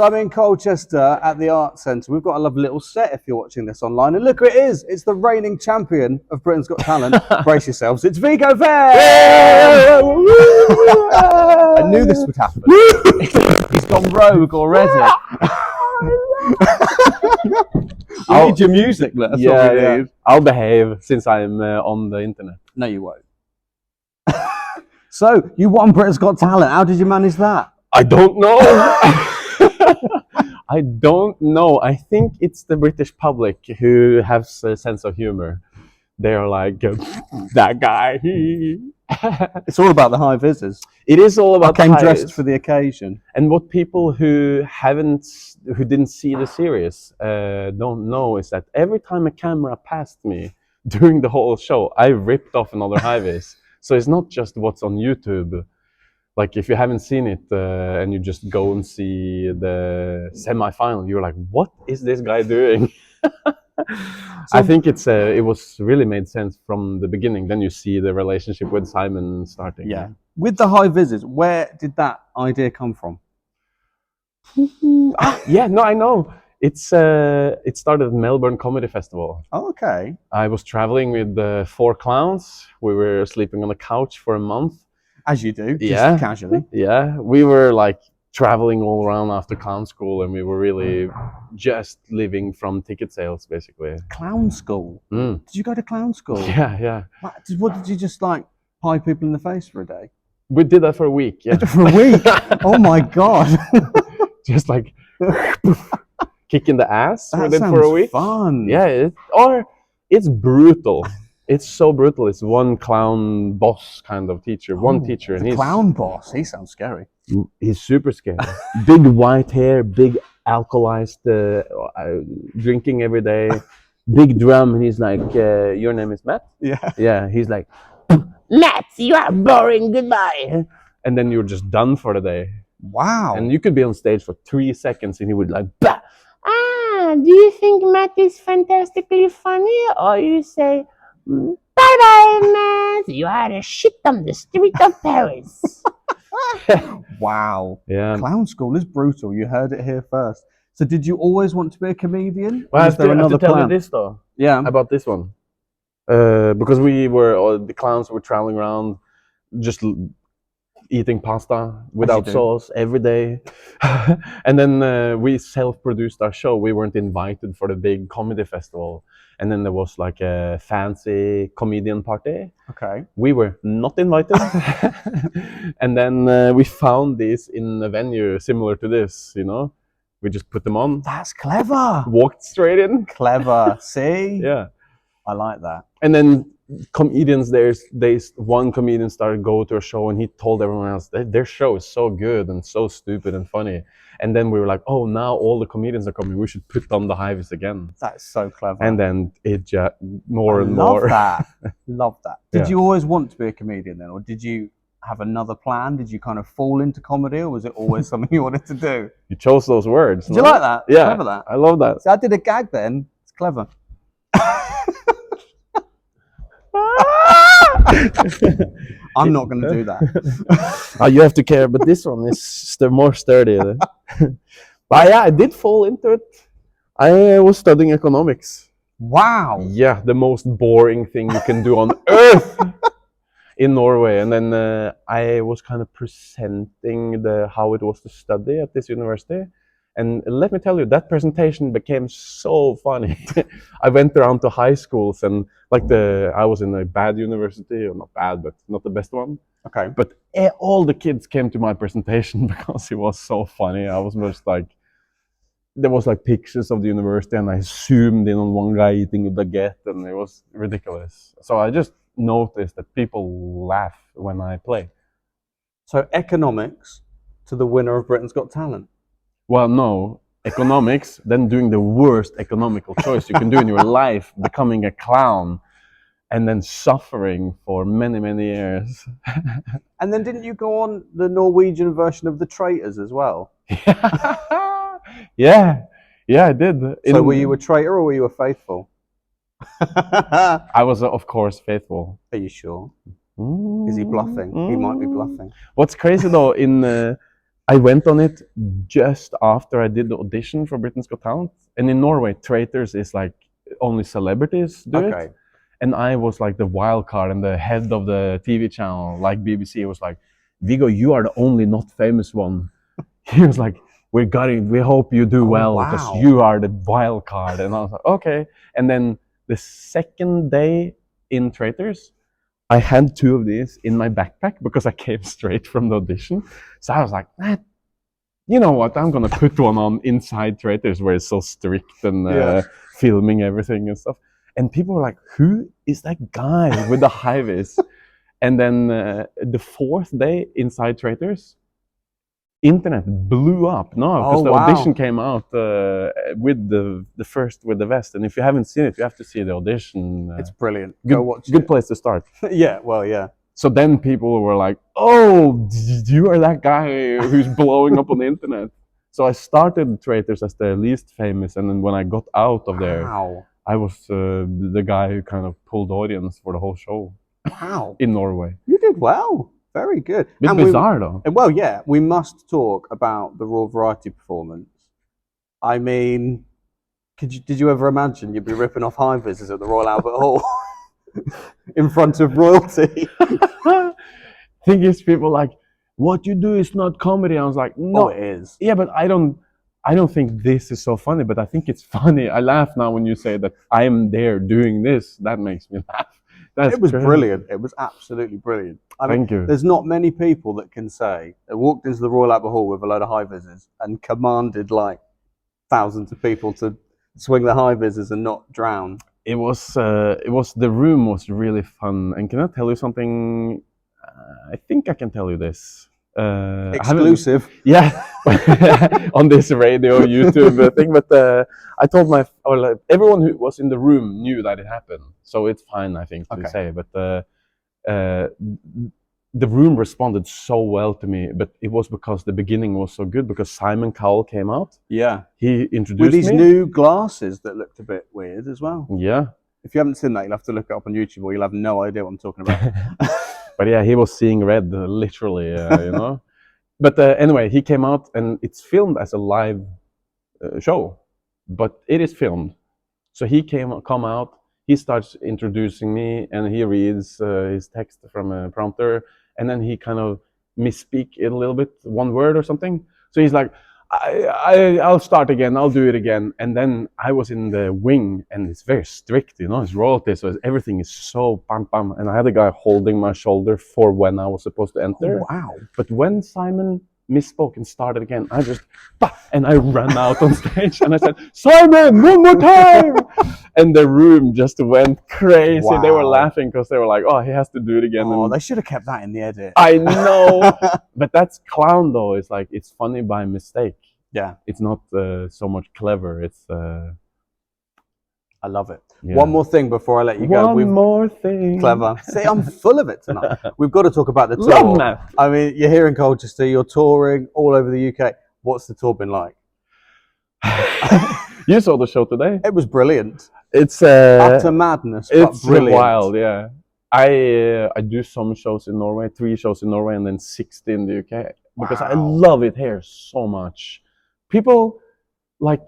So I'm in Colchester at the Arts Centre. We've got a lovely little set if you're watching this online. And look who it is. It's the reigning champion of Britain's Got Talent. Brace yourselves. It's Viggo Venn. I knew this would happen. He's gone rogue already. You need your music. That's what we need. I'll behave since I'm on the internet. No, you won't. So, you won Britain's Got Talent. How did you manage that? I don't know. I don't know. I think it's the British public who has a sense of humor. They're like, that guy. It's all about the high vises. It is all about I came dressed for the occasion. And what people who didn't see the series don't know is that every time a camera passed me during the whole show, I ripped off another high vis. So it's not just what's on YouTube. Like if you haven't seen it and you just go and see the semi-final, you're like, what is this guy doing? I think it was really made sense from the beginning. Then you see the relationship with Simon starting. Yeah. With the high vises, where did that idea come from? Yeah, no, I know. It started at Melbourne Comedy Festival. Oh, okay. I was traveling with 4 clowns. We were sleeping on a couch for a month. As you do, just casually. Yeah, we were like traveling all around after clown school, and we were really just living from ticket sales, basically. Clown school? Mm. Did you go to clown school? Yeah. What did you just like pie people in the face for a day? We did that for a week. Yeah. For a week? Oh my god! Just like kicking the ass. That we did for a week. Fun. Yeah, it's brutal. It's so brutal. It's one clown boss kind of teacher. One teacher, and he's clown boss. He sounds scary. He's super scary. Big white hair, big alcoholized, drinking every day. Big drum, and he's like, "Your name is Matt." Yeah. He's like, "Matt, you are boring. Goodbye." And then you're just done for the day. Wow. And you could be on stage for 3 seconds, and he would like, bah! Do you think Matt is fantastically funny, or you say, "Bye-bye, Matt. You are a shit on the street of Paris." Wow. Yeah. Clown school is brutal. You heard it here first. So did you always want to be a comedian? Well, I have to tell you this though. Yeah. About this one. Because the clowns were traveling around just eating pasta without sauce every day. And then we self-produced our show. We weren't invited for the big comedy festival. And then there was like a fancy comedian party. Okay. We were not invited. And then we found these in a venue similar to this, you know. We just put them on. That's clever. Walked straight in. Clever. See? Yeah. I like that. And then comedians, one comedian started go to a show, and he told everyone else their show is so good and so stupid and funny. And then we were like, oh, now all the comedians are coming. We should put on the high vis again. That's so clever. And then it just more and more. Love that. Love that. Did you always want to be a comedian then, or did you have another plan? Did you kind of fall into comedy, or was it always something you wanted to do? You chose those words. Did you like that? Yeah, clever that. I love that. See, I did a gag then. It's clever. I'm not going to do that. Oh, you have to care, but this one is more sturdy. But yeah, I did fall into it. I was studying economics. Wow. Yeah, the most boring thing you can do on earth in Norway. And then I was kind of presenting how it was to study at this university. And let me tell you, that presentation became so funny. I went around to high schools, and I was in a bad university, or not bad, but not the best one. Okay. But all the kids came to my presentation because it was so funny. I was just like, there was like pictures of the university, and I zoomed in on one guy eating a baguette, and it was ridiculous. So I just noticed that people laugh when I play. So economics to the winner of Britain's Got Talent. Well, no, economics, then doing the worst economical choice you can do in your life, becoming a clown, and then suffering for many, many years. And then didn't you go on the Norwegian version of The Traitors as well? Yeah, I did. So were you a traitor or were you a faithful? I was, of course, faithful. Are you sure? Is he bluffing? He might be bluffing. What's crazy though, I went on it just after I did the audition for Britain's Got Talent. And in Norway, Traitors is like only celebrities do Okay. it. And I was like the wild card, and the head of the TV channel, like BBC, was like, Viggo, you are the only not famous one. He was like, we hope you do well, because wow. you are the wild card. And I was like, okay. And then the second day in Traitors, I had 2 of these in my backpack because I came straight from the audition. So I was like, you know what? I'm gonna put one on inside Traitors, where it's so strict and filming everything and stuff. And people were like, "Who is that guy with the high vis?" And then the 4th day inside Traitors, internet blew up. No, because the audition came out with the first with the vest. And if you haven't seen it, you have to see the audition. It's brilliant. Go watch it. Good place to start. Yeah, well, yeah. So then people were like, "Oh, you are that guy who's blowing up on the internet." So I started Traitors as the least famous, and then when I got out of there, I was the guy who kind of pulled the audience for the whole show. Wow. In Norway. You did well. Very good. Bit bizarre though. Well, yeah, we must talk about the Raw Variety performance. I mean, did you ever imagine you'd be ripping off high visors at the Royal Albert Hall in front of royalty? Thing is, people like, what you do is not comedy. I was like, no, it is. Yeah, but I don't think this is so funny, but I think it's funny. I laugh now when you say that I am there doing this. That makes me laugh. It was brilliant. It was absolutely brilliant. Thank you. There's not many people that can say they walked into the Royal Albert Hall with a load of high visors and commanded like thousands of people to swing the high visors and not drown. It was the room was really fun. And can I tell you something? I think I can tell you this. Exclusive. Yeah, on this radio, YouTube thing. But I told everyone who was in the room knew that it happened, so it's fine, I think, to say. But the room responded so well to me, but it was because the beginning was so good, because Simon Cowell came out. Yeah. He introduced with these new glasses that looked a bit weird as well. Yeah. If you haven't seen that, you'll have to look it up on YouTube, or you'll have no idea what I'm talking about. But yeah, he was seeing red, literally, you know. But anyway, he came out, and it's filmed as a live show, but it is filmed. So he come out, he starts introducing me, and he reads his text from a prompter, and then he kind of misspeak it a little bit, one word or something. So he's like, I'll start again, I'll do it again. And then I was in the wing, and it's very strict, you know, it's royalty, so everything is so bam bam. And I had a guy holding my shoulder for when I was supposed to enter. Oh, wow. But when Simon misspoke and started again, I just, and I ran out on stage, and I said, Simon, one more time! And the room just went crazy. Wow. They were laughing because they were like, oh, he has to do it again. Oh, they should have kept that in the edit. I know. But that's clown though. It's like, it's funny by mistake. Yeah. It's not so much clever. It's I love it. Yeah. One more thing before I let you go. One more thing. Clever. See, I'm full of it tonight. We've got to talk about the tour. Love that. I mean, you're here in Colchester, you're touring all over the UK. What's the tour been like? You saw the show today. It was brilliant. It's utter madness, but it's brilliant. Wild, yeah. I do some shows in Norway, 3 shows in Norway, and then 60 in the UK, because I love it here so much. People like,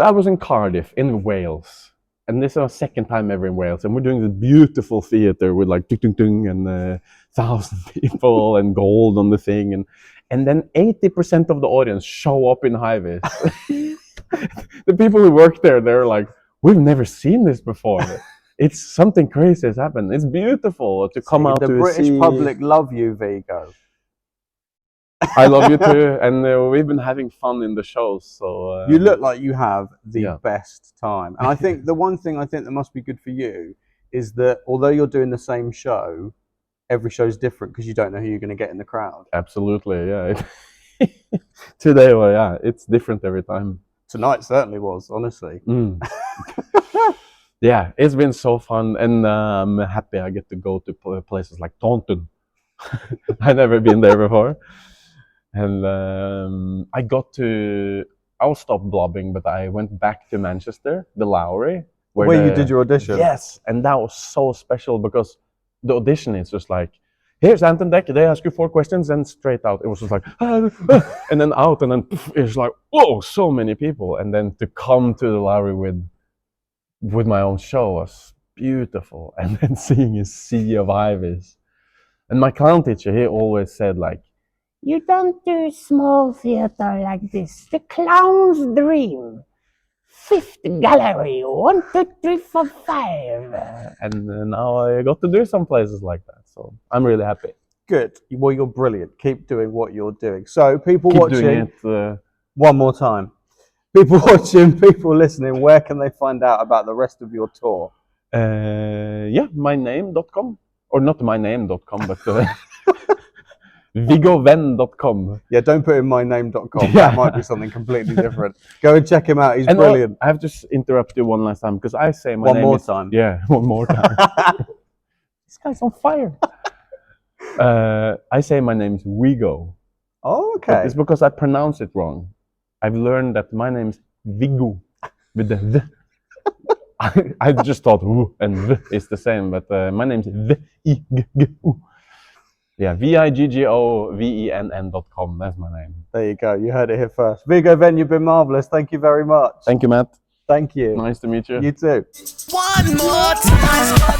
I was in Cardiff in Wales, and this is our second time ever in Wales, and we're doing this beautiful theatre with like dung dung dung and 1,000 people and gold on the thing, and then 80% of the audience show up in high vis. The people who work there, they're like, we've never seen this before. It's something crazy has happened. It's beautiful to come out to the British public love you, Viggo. I love you too, and we've been having fun in the shows. So you look like you have the best time. And I think the one thing I think that must be good for you is that although you're doing the same show, every show's different because you don't know who you're going to get in the crowd. Absolutely, yeah. Today, well, yeah, it's different every time. Tonight certainly was, honestly. Yeah, it's been so fun, and I'm happy I get to go to places like Taunton. I've never been there before. And I'll stop blobbing, but I went back to Manchester, the Lowry. Where you did your audition? Yes, and that was so special because the audition is just like, here's Anton Deck. They ask you 4 questions and straight out. It was just like, and then out, and then it's like, whoa, so many people. And then to come to the library with my own show was beautiful. And then seeing a sea of Ivies. And my clown teacher, he always said like, you don't do small theater like this. The clown's dream. 5th gallery, 1, 2, 3, 4, 5. And now I got to do some places like that. So I'm really happy. Good. Well, you're brilliant. Keep doing what you're doing. So people Keep watching, doing it. one more time. People watching, people listening, where can they find out about the rest of your tour? Yeah, myname.com. Or not myname.com, but ViggoVenn.com. Yeah, don't put in myname.com. Yeah. That might be something completely different. Go and check him out. He's brilliant. I have to interrupt you one last time because I say my One name more is, time. Yeah, one more time. This guy's on fire. I say my name is Viggo. Oh, But okay. it's because I pronounce it wrong. I've learned that my name is Viggo with the V. I just thought W and V is the same, but my name is Viggo. Yeah, ViggoVenn.com. That's my name. There you go. You heard it here first. Viggo Venn, you've been marvelous. Thank you very much. Thank you, Matt. Thank you. Nice to meet you. You too. One more time.